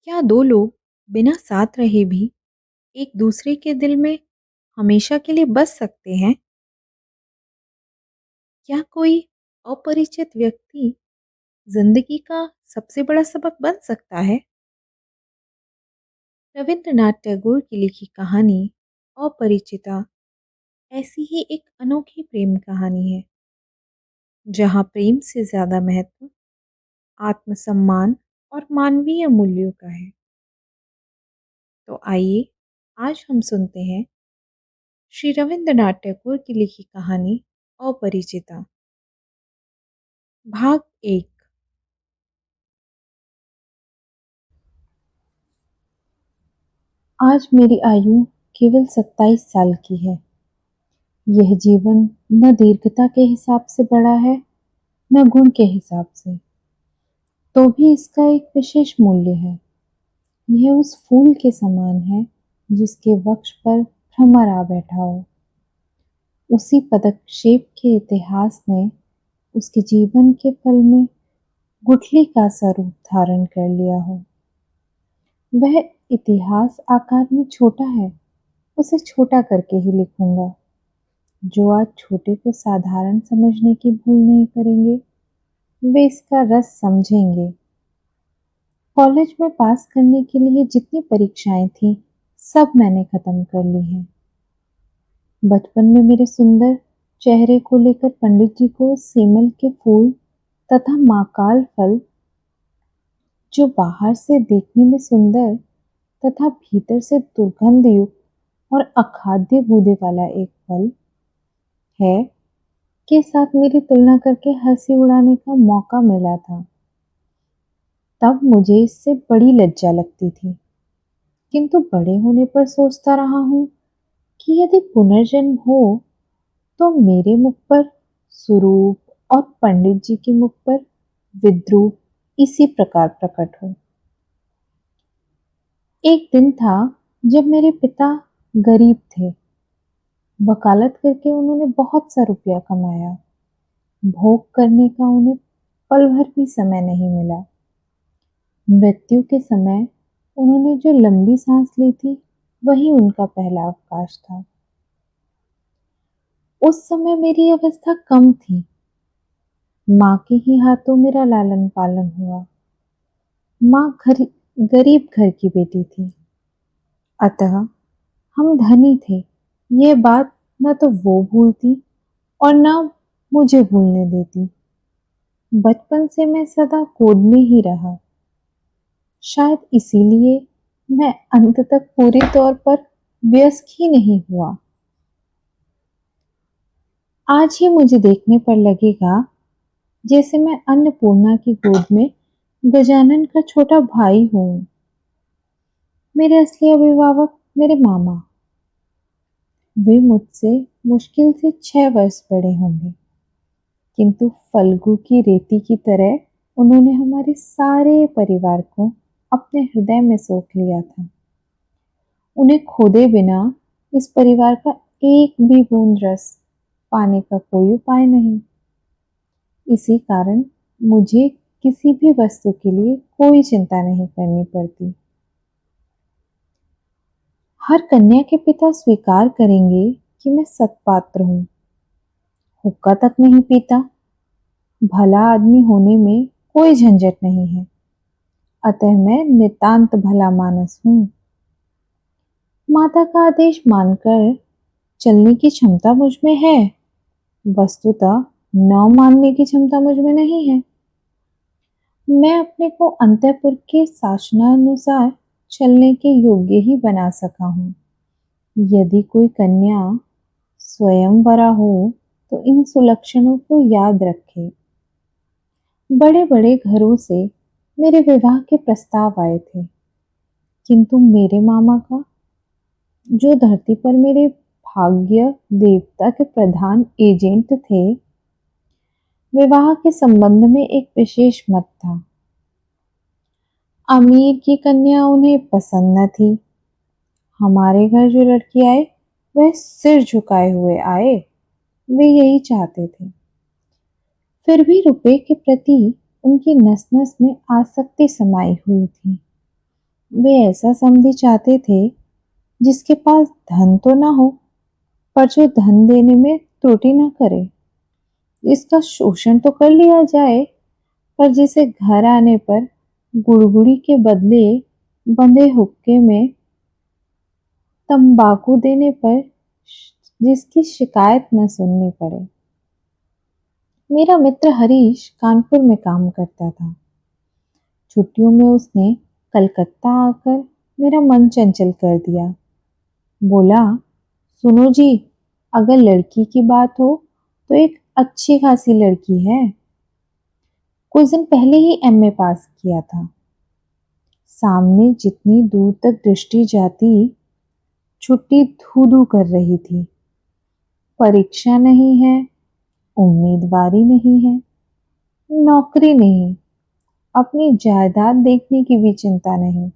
क्या दो लोग बिना साथ रहे भी एक दूसरे के दिल में हमेशा के लिए बस सकते हैं? क्या कोई अपरिचित व्यक्ति जिंदगी का सबसे बड़ा सबक बन सकता है? रविंद्रनाथ टैगोर की लिखी कहानी अपरिचिता ऐसी ही एक अनोखी प्रेम कहानी है, जहाँ प्रेम से ज्यादा महत्व आत्मसम्मान और मानवीय मूल्यों का है। तो आइए आज हम सुनते हैं श्री रविंद्रनाथ टैगोर की लिखी कहानी अपरिचिता, भाग एक। आज मेरी आयु केवल 27 साल की है। यह जीवन न दीर्घता के हिसाब से बड़ा है, न गुण के हिसाब से, तो भी इसका एक विशेष मूल्य है। यह उस फूल के समान है जिसके वक्ष पर भ्रमर आ बैठा हो। उसी पदक्षेप के इतिहास ने उसके जीवन के फल में गुठली का सा रूप धारण कर लिया हो। वह इतिहास आकार में छोटा है, उसे छोटा करके ही लिखूंगा। जो आज छोटे को साधारण समझने की भूल नहीं करेंगे, वे इसका रस समझेंगे। कॉलेज में पास करने के लिए जितनी परीक्षाएं थी, सब मैंने खत्म कर ली हैं। बचपन में मेरे सुंदर चेहरे को लेकर पंडित जी को सेमल के फूल तथा माकाल फल, जो बाहर से देखने में सुंदर तथा भीतर से दुर्गंध युक्त और अखाद्य गूदे वाला एक फल है, के साथ मेरी तुलना करके हंसी उड़ाने का मौका मिला था। तब मुझे इससे बड़ी लज्जा लगती थी, किंतु बड़े होने पर सोचता रहा हूँ कि यदि पुनर्जन्म हो तो मेरे मुख पर सुरूप और पंडित जी के मुख पर विद्रूप इसी प्रकार प्रकट हो। एक दिन था जब मेरे पिता गरीब थे। वकालत करके उन्होंने बहुत सा रुपया कमाया। भोग करने का उन्हें पल भर भी समय नहीं मिला। मृत्यु के समय उन्होंने जो लंबी सांस ली थी, वही उनका पहला अवकाश था। उस समय मेरी अवस्था कम थी। माँ के ही हाथों मेरा लालन पालन हुआ। माँ गरीब घर की बेटी थी, अतः हम धनी थे। यह बात न तो वो भूलती और न मुझे भूलने देती। बचपन से मैं सदा गोद में ही रहा। शायद इसीलिए मैं अंत तक पूरे तौर पर वयस्क ही नहीं हुआ। आज ही मुझे देखने पर लगेगा जैसे मैं अन्नपूर्णा की गोद में गजानन का छोटा भाई हूँ। मेरे असली अभिभावक मेरे मामा। वे मुझसे मुश्किल से 6 वर्ष बड़े होंगे, किंतु फल्गु की रेती की तरह उन्होंने हमारे सारे परिवार को अपने हृदय में सोख लिया था। उन्हें खोदे बिना इस परिवार का एक भी बूंद रस पाने का कोई उपाय नहीं। इसी कारण मुझे किसी भी वस्तु के लिए कोई चिंता नहीं करनी पड़ती। हर कन्या के पिता स्वीकार करेंगे कि मैं सत्पात्र हूँ। हुक्का तक नहीं पीता। भला आदमी होने में कोई झंझट नहीं है, अतः मैं नितांत भला मानस हूँ। माता का आदेश मानकर चलने की क्षमता मुझ में है, वस्तुतः न मानने की क्षमता मुझ में नहीं है। मैं अपने को अंतःपुर के शासनानुसार चलने के योग्य ही बना सका हूँ। यदि कोई कन्या स्वयंवरा हो तो इन सुलक्षणों को याद रखे। बड़े बड़े घरों से मेरे विवाह के प्रस्ताव आए थे, किंतु मेरे मामा का, जो धरती पर मेरे भाग्य देवता के प्रधान एजेंट थे, विवाह के संबंध में एक विशेष मत था। अमीर की कन्या उन्हें पसंद न थी। हमारे घर जो लड़की आए वह सिर झुकाए हुए आए, वे यही चाहते थे। फिर भी रुपए के प्रति उनकी नस नस में आसक्ति समाई हुई थी। वे ऐसा समधी चाहते थे जिसके पास धन तो ना हो, पर जो धन देने में त्रुटि न करे, जिसका शोषण तो कर लिया जाए, पर जिसे घर आने पर गुड़गुड़ी के बदले बंधे हुक्के में तंबाकू देने पर जिसकी शिकायत न सुननी पड़े। मेरा मित्र हरीश कानपुर में काम करता था। छुट्टियों में उसने कलकत्ता आकर मेरा मन चंचल कर दिया। बोला, सुनो जी, अगर लड़की की बात हो तो एक अच्छी खासी लड़की है। कुछ दिन पहले ही एमए पास किया था। सामने जितनी दूर तक दृष्टि जाती, छुट्टी धू धू कर रही थी। परीक्षा नहीं है, उम्मीदवारी नहीं है, नौकरी नहीं, अपनी जायदाद देखने की भी चिंता नहीं,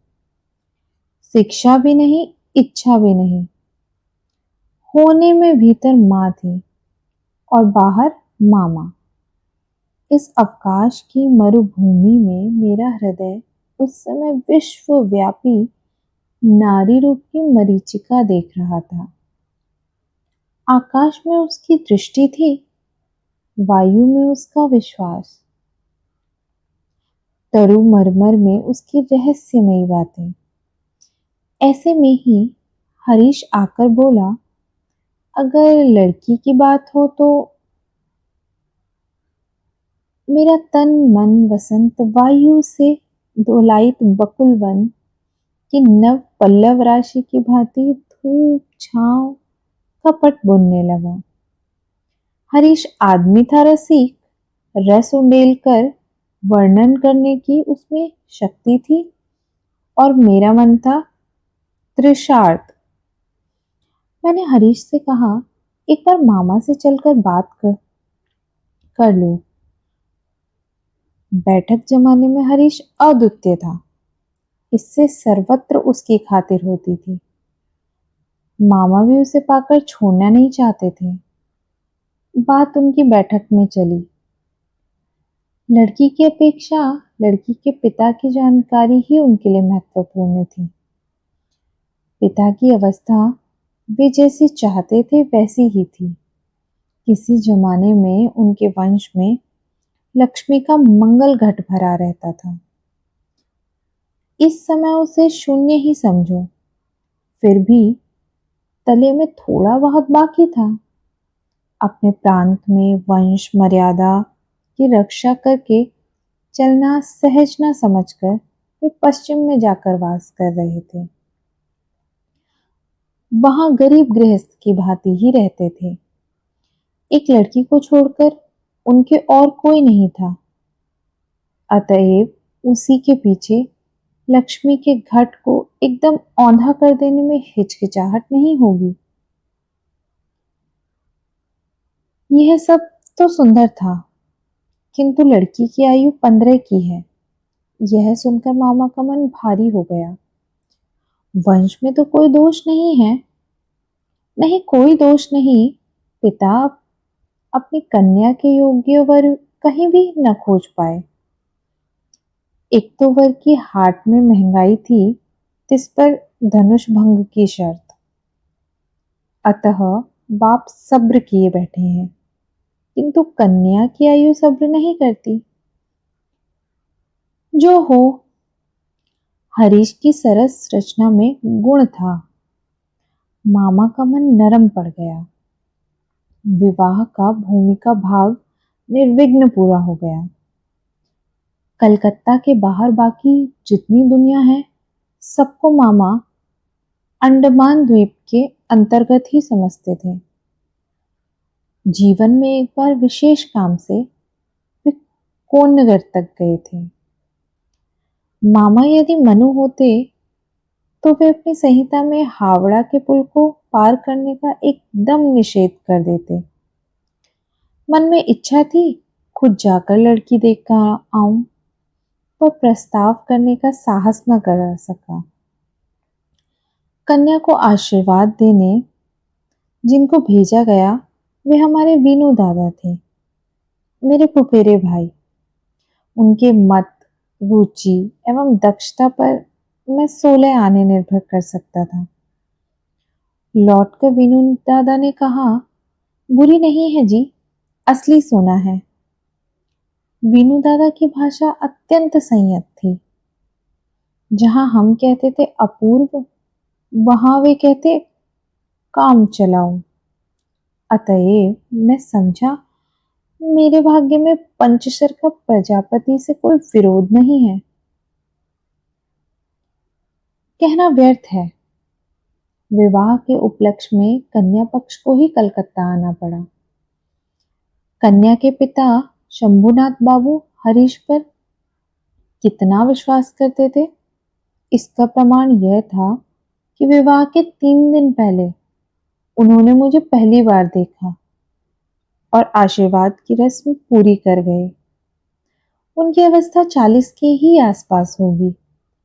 शिक्षा भी नहीं, इच्छा भी नहीं। होने में भीतर माँ थी और बाहर मामा। इस अवकाश की मरुभूमि में मेरा हृदय उस समय विश्वव्यापी नारी रूप की मरीचिका देख रहा था। आकाश में उसकी दृष्टि थी, वायु में उसका विश्वास, तरु मरमर में उसकी रहस्यमयी बातें। ऐसे में ही हरीश आकर बोला, अगर लड़की की बात हो तो मेरा तन मन वसंत वायु से दोलायित बकुल वन की नव पल्लव राशि की भांति धूप छांव कपट बुनने लगा। हरीश आदमी था रसिक, रस उंडेल कर वर्णन करने की उसमें शक्ति थी, और मेरा मन था तृषार्त। मैंने हरीश से कहा, एक बार मामा से चलकर बात कर लूं। बैठक जमाने में हरीश अद्वितीय था, इससे सर्वत्र उसकी खातिर होती थी। मामा भी उसे पाकर छोड़ना नहीं चाहते थे। बात उनकी बैठक में चली। लड़की की अपेक्षा लड़की के पिता की जानकारी ही उनके लिए महत्वपूर्ण थी। पिता की अवस्था वे जैसी चाहते थे वैसी ही थी। किसी जमाने में उनके वंश में लक्ष्मी का मंगल घट भरा रहता था। इस समय उसे शून्य ही समझो, फिर भी तले में थोड़ा बहुत बाकी था। अपने प्रांत में वंश मर्यादा की रक्षा करके चलना सहज न समझकर वे पश्चिम में जाकर वास कर रहे थे। वहां गरीब गृहस्थ की भांति ही रहते थे। एक लड़की को छोड़कर उनके और कोई नहीं था। अतएव उसी के पीछे लक्ष्मी के घट को एकदम औंधा कर देने में हिचकिचाहट नहीं होगी। यह सब तो सुंदर था, किंतु लड़की की आयु 15 की है। यह सुनकर मामा का मन भारी हो गया। वंश में तो कोई दोष नहीं है। नहीं, कोई दोष नहीं। पिता अपनी कन्या के योग्य वर कहीं भी न खोज पाए। एक तो वर की हाट में महंगाई थी, तिस पर धनुष भंग की शर्त। अतः बाप सब्र किए बैठे हैं, किंतु कन्या की आयु सब्र नहीं करती। जो हो, हरीश की सरस रचना में गुण था। मामा का मन नरम पड़ गया। विवाह का भूमि का भाग निर्विघ्न पूरा हो गया। कलकत्ता के बाहर बाकी जितनी दुनिया है, सबको मामा अंडमान द्वीप के अंतर्गत ही समझते थे। जीवन में एक बार विशेष काम से वे कोन्नगर तक गए थे। मामा यदि मनु होते तो वे अपनी संहिता में हावड़ा के पुल को पार करने का एकदम निषेध कर देते। मन में इच्छा थी खुद जाकर लड़की देख कर आऊं, पर प्रस्ताव करने का साहस न कर सका। कन्या को आशीर्वाद देने जिनको भेजा गया वे हमारे वीनू दादा थे, मेरे फुफेरे भाई। उनके मत, रुचि एवं दक्षता पर मैं 16 आने निर्भर कर सकता था। लौटकर वीनू दादा ने कहा, बुरी नहीं है जी, असली सोना है। वीनू दादा की भाषा अत्यंत संयत थी। जहां हम कहते थे अपूर्व, वहां वे कहते काम चलाओ। अतएव मैं समझा, मेरे भाग्य में पंचशर का प्रजापति से कोई विरोध नहीं है। कहना व्यर्थ है, विवाह के उपलक्ष्य में कन्या पक्ष को ही कलकत्ता आना पड़ा। कन्या के पिता शंभुनाथ बाबू हरीश पर कितना विश्वास करते थे, इसका प्रमाण यह था कि विवाह के 3 दिन पहले उन्होंने मुझे पहली बार देखा और आशीर्वाद की रस्म पूरी कर गए। उनकी अवस्था 40 के ही आसपास होगी।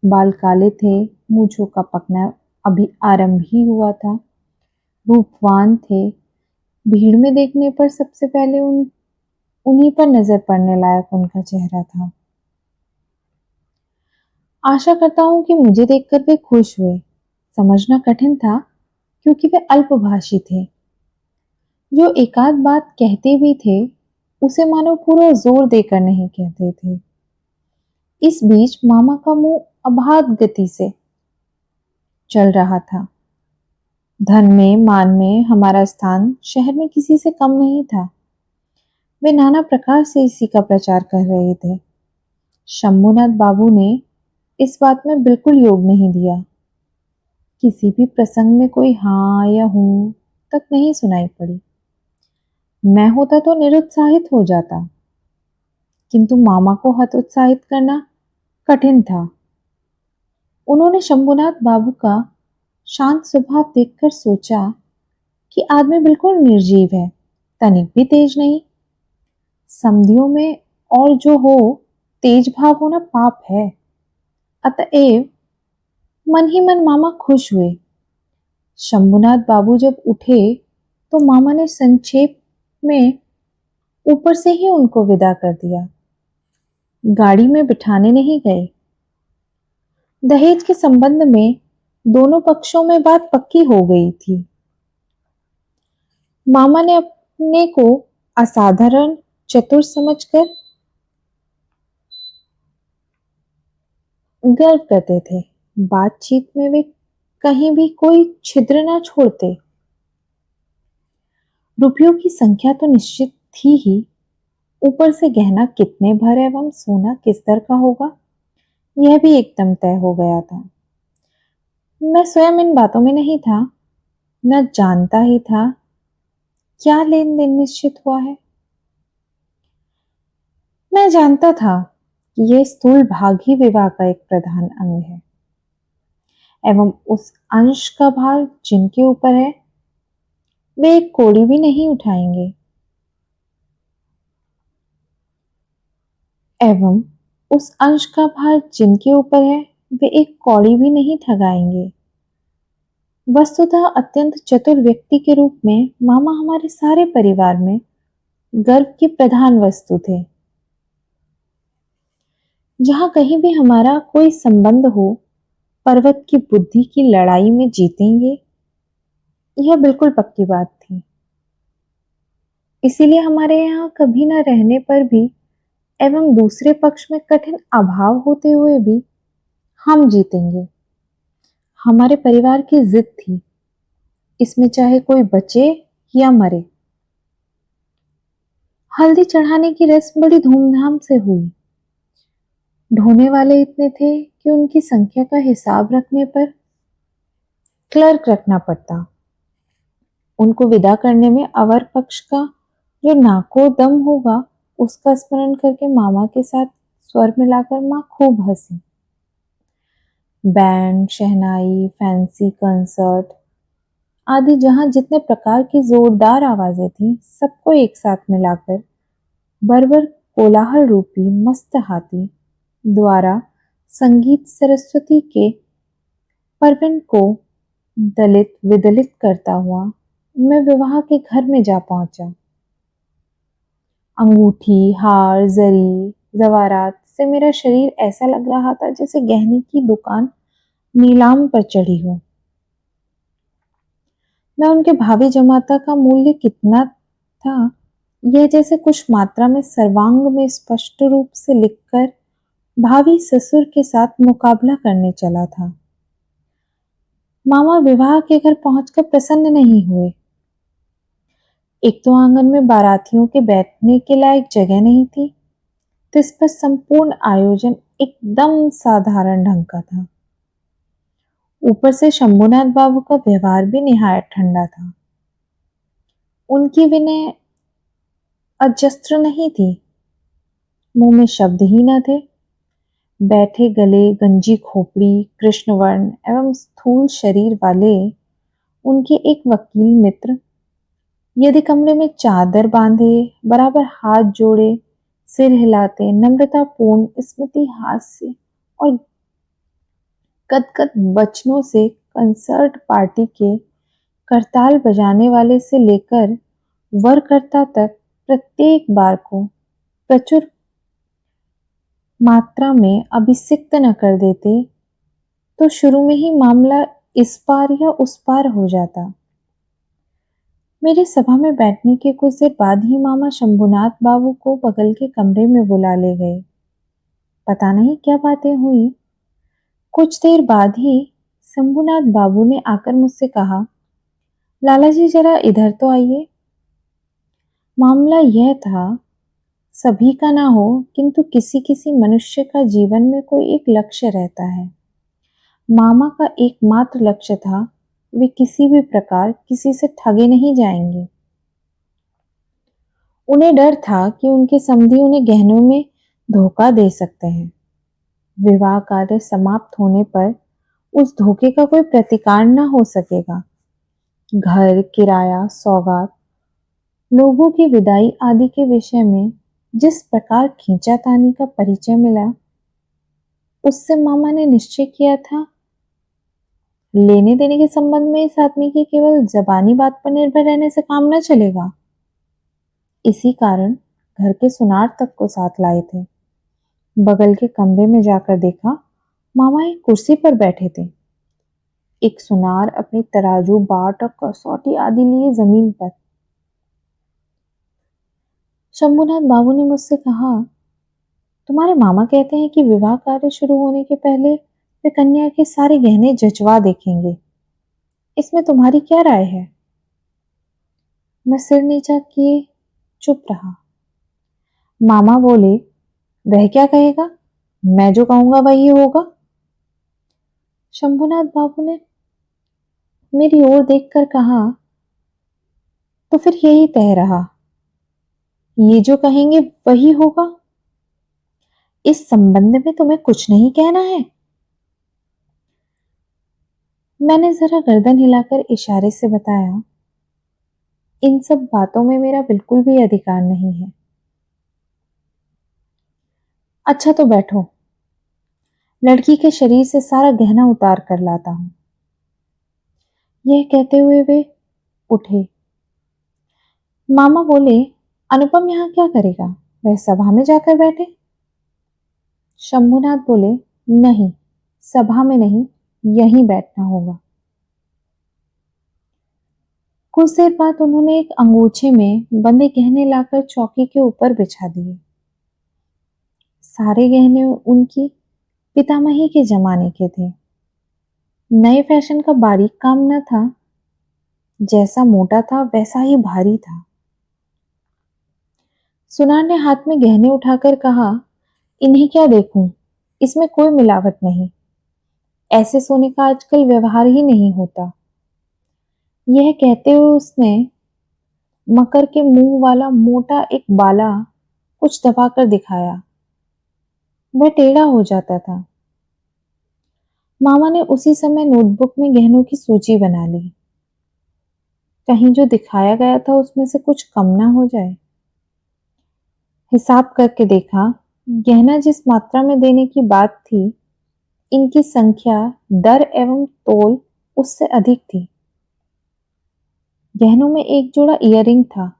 बाल काले थे, मूंछों का पकना अभी आरंभ ही हुआ था। रूपवान थे। भीड़ में देखने पर सबसे पहले उन्हीं पर नजर पड़ने लायक उनका चेहरा था। आशा करता हूं कि मुझे देखकर वे खुश हुए। समझना कठिन था क्योंकि वे अल्पभाषी थे। जो एकाध बात कहते भी थे उसे मानो पूरा जोर देकर नहीं कहते थे। इस बीच मामा का मुंह अबाध गति से चल रहा था। धन में, मान में हमारा स्थान शहर में किसी से कम नहीं था। वे नाना प्रकार से इसी का प्रचार कर रहे थे। शंभुनाथ बाबू ने इस बात में बिल्कुल योग नहीं दिया। किसी भी प्रसंग में कोई हाँ या हूं तक नहीं सुनाई पड़ी। मैं होता तो निरुत्साहित हो जाता, किंतु मामा को हतोत्साहित करना कठिन था। उन्होंने शंभुनाथ बाबू का शांत स्वभाव देखकर सोचा कि आदमी बिल्कुल निर्जीव है, तनिक भी तेज नहीं। समधियों में और जो हो, तेज भाव होना पाप है। अतएव मन ही मन मामा खुश हुए। शंभुनाथ बाबू जब उठे तो मामा ने संक्षेप में ऊपर से ही उनको विदा कर दिया। गाड़ी में बिठाने नहीं गए। दहेज के संबंध में दोनों पक्षों में बात पक्की हो गई थी। मामा ने अपने को असाधारण चतुर समझकर गर्व करते थे। बातचीत में वे कहीं भी कोई छिद्र न छोड़ते। रुपयों की संख्या तो निश्चित थी ही, ऊपर से गहना कितने भर एवं सोना किस तरह का होगा, यह भी एकदम तय हो गया था। मैं स्वयं इन बातों में नहीं था, न जानता ही था क्या लेन देन निश्चित हुआ है। मैं जानता था कि यह स्थूल भाग ही विवाह का एक प्रधान अंग है एवं उस अंश का भार जिनके ऊपर है वे एक कौड़ी भी नहीं उठाएंगे एवं उस अंश का भार जिनके ऊपर है वे एक कौड़ी भी नहीं ठगाएंगे। वस्तुतः अत्यंत चतुर व्यक्ति के रूप में मामा हमारे सारे परिवार में गर्व की प्रधान वस्तु थे। जहां कहीं भी हमारा कोई संबंध हो, पर्वत की बुद्धि की लड़ाई में जीतेंगे, यह बिल्कुल पक्की बात थी। इसीलिए हमारे यहाँ कभी न रहने पर भी एवं दूसरे पक्ष में कठिन अभाव होते हुए भी हम जीतेंगे, हमारे परिवार की जिद थी। इसमें चाहे कोई बचे या मरे। हल्दी चढ़ाने की रस्म बड़ी धूमधाम से हुई। ढोने वाले इतने थे कि उनकी संख्या का हिसाब रखने पर क्लर्क रखना पड़ता। उनको विदा करने में अवर पक्ष का जो नाको दम होगा उसका स्मरण करके मामा के साथ स्वर मिलाकर मां खूब हंसी। बैंड, शहनाई, फैंसी कंसर्ट आदि जहां जितने प्रकार की जोरदार आवाजें थी, सबको एक साथ मिलाकर बर्बर कोलाहल रूपी मस्त हाथी द्वारा संगीत सरस्वती के परविन को दलित विदलित करता हुआ मैं विवाह के घर में जा पहुंचा। अंगूठी, हार, जरी, जवारात से मेरा शरीर ऐसा लग रहा था जैसे गहने की दुकान नीलाम पर चढ़ी हो। मैं उनके भावी जमाता का मूल्य कितना था, यह जैसे कुछ मात्रा में सर्वांग में स्पष्ट रूप से लिखकर भावी ससुर के साथ मुकाबला करने चला था। मामा विवाह के घर पहुंचकर प्रसन्न नहीं हुए। एक तो आंगन में बारातियों के बैठने के लायक जगह नहीं थी, तो इस पर संपूर्ण आयोजन एकदम साधारण ढंग का था। ऊपर से शंभुनाथ बाबू का व्यवहार भी निहायत ठंडा था। उनकी विनय अजस्त्र नहीं थी, मुंह में शब्द ही न थे। बैठे गले, गंजी खोपड़ी, कृष्णवर्ण एवं स्थूल शरीर वाले उनके एक वकील मित्र यदि कमरे में चादर बांधे, बराबर हाथ जोड़े, सिर हिलाते, नम्रतापूर्ण स्मृति हास्य और कद-कद वचनों से कंसर्ट पार्टी के करताल बजाने वाले से लेकर वरकर्ता तक प्रत्येक बार को प्रचुर मात्रा में अभिषिक्त न कर देते, तो शुरू में ही मामला इस पार या उस पार हो जाता। मेरे सभा में बैठने के कुछ देर बाद ही मामा शंभुनाथ बाबू को बगल के कमरे में बुला ले गए। पता नहीं क्या बातें हुई। कुछ देर बाद ही शंभुनाथ बाबू ने आकर मुझसे कहा, लाला जी जरा इधर तो आइए। मामला यह था, सभी का ना हो किंतु किसी किसी मनुष्य का जीवन में कोई एक लक्ष्य रहता है। मामा का एकमात्र लक्ष्य था, वे किसी भी प्रकार किसी से ठगे नहीं जाएंगे। उन्हें डर था कि उनके समधी उन्हें गहनों में धोखा दे सकते हैं। विवाह कार्य समाप्त होने पर उस धोखे का कोई प्रतिकार न हो सकेगा। घर, किराया, सौगात, लोगों की विदाई आदि के विषय में जिस प्रकार खींचातानी का परिचय मिला, उससे मामा ने निश्चय किया था, लेने देने के संबंध में इस आदमी की केवल जबानी बात पर निर्भर रहने से काम न चलेगा। इसी कारण घर के सुनार तक को साथ लाए थे। बगल के कमरे में जाकर देखा, मामा एक कुर्सी पर बैठे थे। एक सुनार अपनी तराजू, बाट और कसौटी आदि लिए जमीन पर। शंभुनाथ बाबू ने मुझसे कहा, तुम्हारे मामा कहते हैं कि विवाह कार्य शुरू होने के पहले वे कन्या के सारे गहने जचवा देखेंगे। इसमें तुम्हारी क्या राय है? मैं सिर नीचा किए चुप रहा। मामा बोले, वह क्या कहेगा, मैं जो कहूंगा वही होगा। शंभुनाथ बाबू ने मेरी ओर देखकर कहा, तो फिर यही तय रहा, ये जो कहेंगे वही होगा। इस संबंध में तुम्हें कुछ नहीं कहना है? मैंने जरा गर्दन हिलाकर इशारे से बताया, इन सब बातों में मेरा बिल्कुल भी अधिकार नहीं है। अच्छा तो बैठो, लड़की के शरीर से सारा गहना उतार कर लाता हूं। यह कहते हुए वे उठे। मामा बोले, अनुपम यहां क्या करेगा, वह सभा में जाकर बैठे। शंभुनाथ बोले, नहीं, सभा में नहीं, यहीं बैठना होगा। कुछ देर बाद उन्होंने एक अंगूछे में बंधे गहने लाकर चौकी के ऊपर बिछा दिए। सारे गहने उनकी पितामही के जमाने के थे। नए फैशन का बारीक काम न था, जैसा मोटा था वैसा ही भारी था। सुनार ने हाथ में गहने उठाकर कहा, इन्हें क्या देखूं, इसमें कोई मिलावट नहीं, ऐसे सोने का आजकल व्यवहार ही नहीं होता। यह कहते हुए उसने मकर के मुंह वाला मोटा एक बाला कुछ दबाकर दिखाया। वह टेढ़ा हो जाता था। मामा ने उसी समय नोटबुक में गहनों की सूची बना ली, कहीं जो दिखाया गया था उसमें से कुछ कम ना हो जाए। हिसाब करके देखा, गहना जिस मात्रा में देने की बात थी, इनकी संख्या, दर एवं तोल उससे अधिक थी। गहनों में एक जोड़ा इयररिंग था।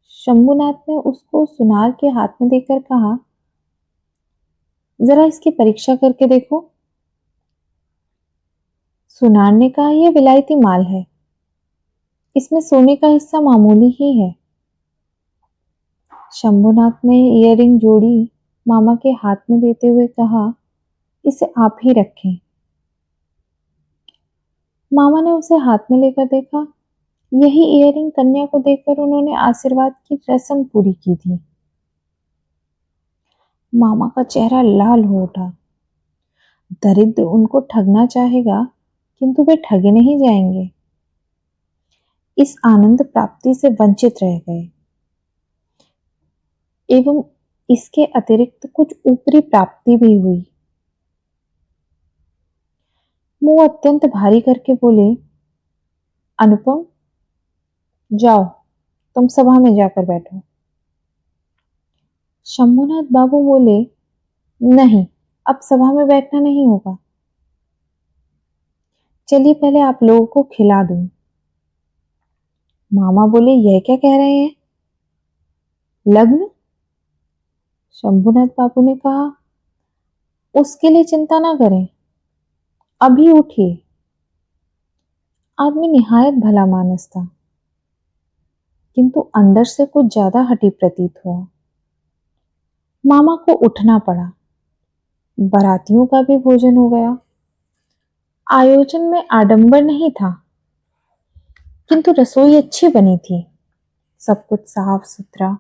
शंभुनाथ ने उसको सुनार के हाथ में देकर कहा, जरा इसकी परीक्षा करके देखो। सुनार ने कहा, यह विलायती माल है, इसमें सोने का हिस्सा मामूली ही है। शंभुनाथ ने इयररिंग जोड़ी मामा के हाथ में देते हुए कहा, इसे आप ही रखें। मामा ने उसे हाथ में लेकर देखा। यही इयररिंग कन्या को देकर उन्होंने आशीर्वाद की रस्म पूरी की थी। मामा का चेहरा लाल हो उठा। दरिद्र उनको ठगना चाहेगा, किंतु वे ठगे नहीं जाएंगे। इस आनंद प्राप्ति से वंचित रह गए एवं इसके अतिरिक्त कुछ ऊपरी प्राप्ति भी हुई। मुंह अत्यंत भारी करके बोले, अनुपम, जाओ, तुम सभा में जाकर बैठो। शंभुनाथ बाबू बोले, नहीं, अब सभा में बैठना नहीं होगा। चलिए पहले आप लोगों को खिला दूं। मामा बोले, यह क्या कह रहे हैं? लग्न? शंभुनाथ बाबू ने कहा, उसके लिए चिंता ना करें, अभी उठिए। आदमी निहायत भला मानस था, किंतु अंदर से कुछ ज्यादा हठी प्रतीत हुआ। मामा को उठना पड़ा। बारातियों का भी भोजन हो गया। आयोजन में आडंबर नहीं था, किंतु रसोई अच्छी बनी थी, सब कुछ साफ सुथरा।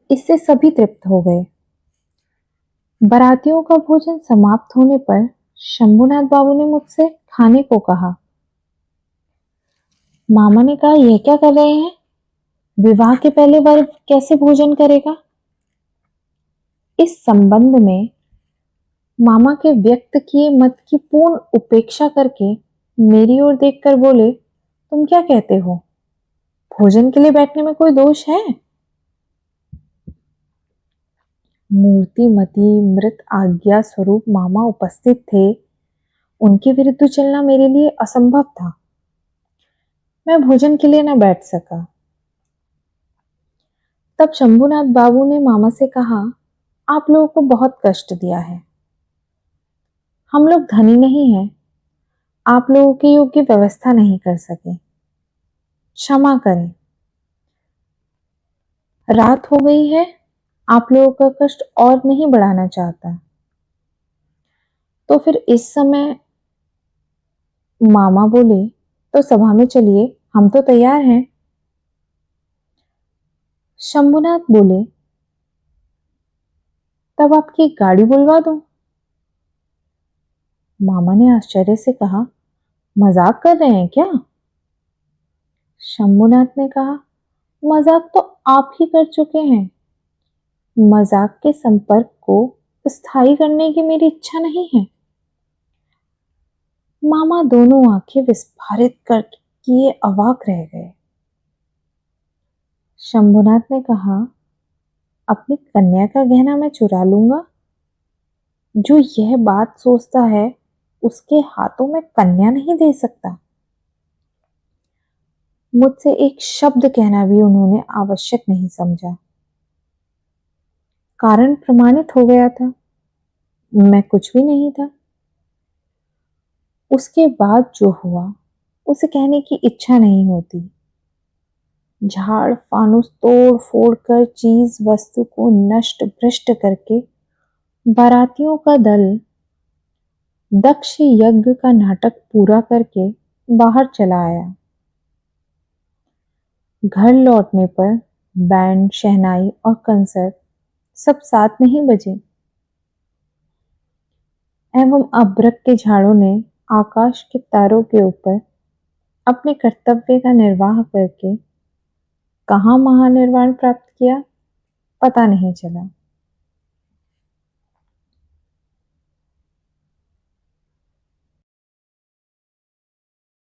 इससे सभी तृप्त हो गए। बारातियों का भोजन समाप्त होने पर शंभुनाथ बाबू ने मुझसे खाने को कहा। मामा ने कहा, यह क्या कर रहे हैं? विवाह के पहले वर्ग कैसे भोजन करेगा? इस संबंध में मामा के व्यक्त किए मत की पूर्ण उपेक्षा करके मेरी ओर देखकर बोले, तुम क्या कहते हो? भोजन के लिए बैठने में कोई दोष है? मूर्तिमती मृत आज्ञा स्वरूप मामा उपस्थित थे। उनके विरुद्ध चलना मेरे लिए असंभव था। मैं भोजन के लिए न बैठ सका। तब शंभुनाथ बाबू ने मामा से कहा, आप लोगों को बहुत कष्ट दिया है। हम लोग धनी नहीं हैं, आप लोगों के योग्य व्यवस्था नहीं कर सके, क्षमा करें। रात हो गई है, आप लोगों का कष्ट और नहीं बढ़ाना चाहता। तो फिर इस समय मामा बोले, तो सभा में चलिए, हम तो तैयार हैं। शंभुनाथ बोले, तब आपकी गाड़ी बुलवा दूं? मामा ने आश्चर्य से कहा, मजाक कर रहे हैं क्या? शंभुनाथ ने कहा, मजाक तो आप ही कर चुके हैं। मजाक के संपर्क को स्थायी करने की मेरी इच्छा नहीं है। मामा दोनों आंखें विस्फारित कर किए अवाक रह गए। शंभुनाथ ने कहा, अपनी कन्या का गहना मैं चुरा लूंगा? जो यह बात सोचता है, उसके हाथों में कन्या नहीं दे सकता। मुझसे एक शब्द कहना भी उन्होंने आवश्यक नहीं समझा। कारण प्रमाणित हो गया था, मैं कुछ भी नहीं था। उसके बाद जो हुआ उसे कहने की इच्छा नहीं होती। झाड़ फानुस तोड़ फोड़ कर चीज वस्तु को नष्ट भ्रष्ट करके बारातियों का दल दक्ष यज्ञ का नाटक पूरा करके बाहर चला आया। घर लौटने पर बैंड शहनाई और कंसर्ट सब साथ नहीं बजे एवं अभ्रक के झाड़ों ने आकाश के तारों के ऊपर अपने कर्तव्य का निर्वाह करके कहाँ महानिर्वाण प्राप्त किया, पता नहीं चला।